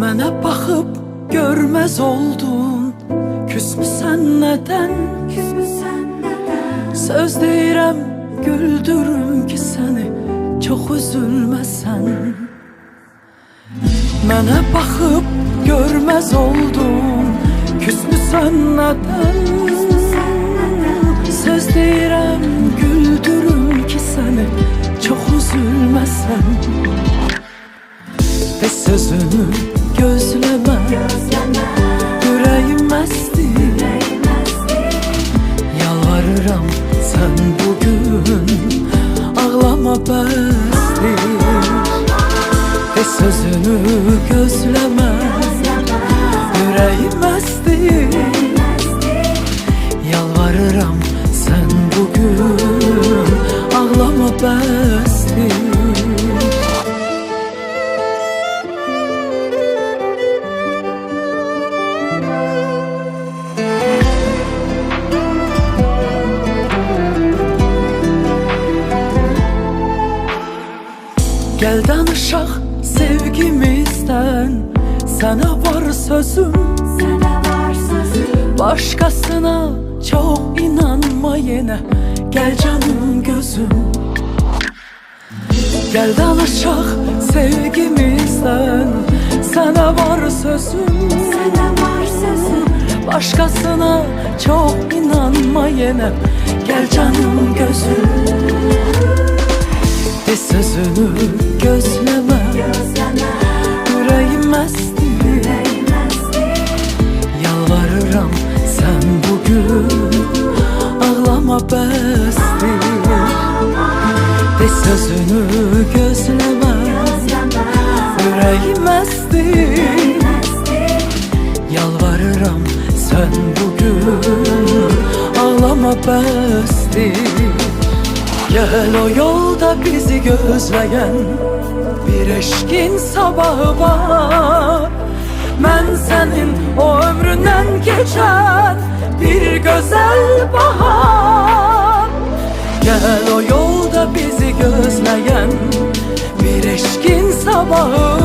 Mənə baxıb görməz oldun, küsmüsən nədən? Söz deyirəm, güldürüm ki səni, çox üzülməsən. Mənə baxıb görməz oldun, küsmüsən nədən? Söz deyirəm, güldürüm ki səni, çox üzülməsən. De sözünü gözləmə, ürəyim məstir. Yalvarıram sən bugün, ağlama bəsdir. De sözünü gözləmə, ürəyim məstir. Yalvarıram sən bugün, ağlama bəsdir. Gel danışaq sevgimizdən, sənə var sözüm. Başqasına çox inanma yenə, gəl canım gözüm. Gel danışaq sevgimizdən, sənə var sözüm. Başqasına çox inanma yenə, gəl canım gözüm. De sözünü gözləmə, ürəyim məstir. Yalvarıram sən bugün, ağlama bəsdir. De sözünü gözləmə, ürəyim məstir. Yalvarıram sən bugün, ağlama bəsdir. Gel o yolda bizi gözleyen bir eşkin sabahı var. Mən sənin o ömründən geçen bir güzel bahar. Gel o yolda bizi gözleyen bir eşkin sabahı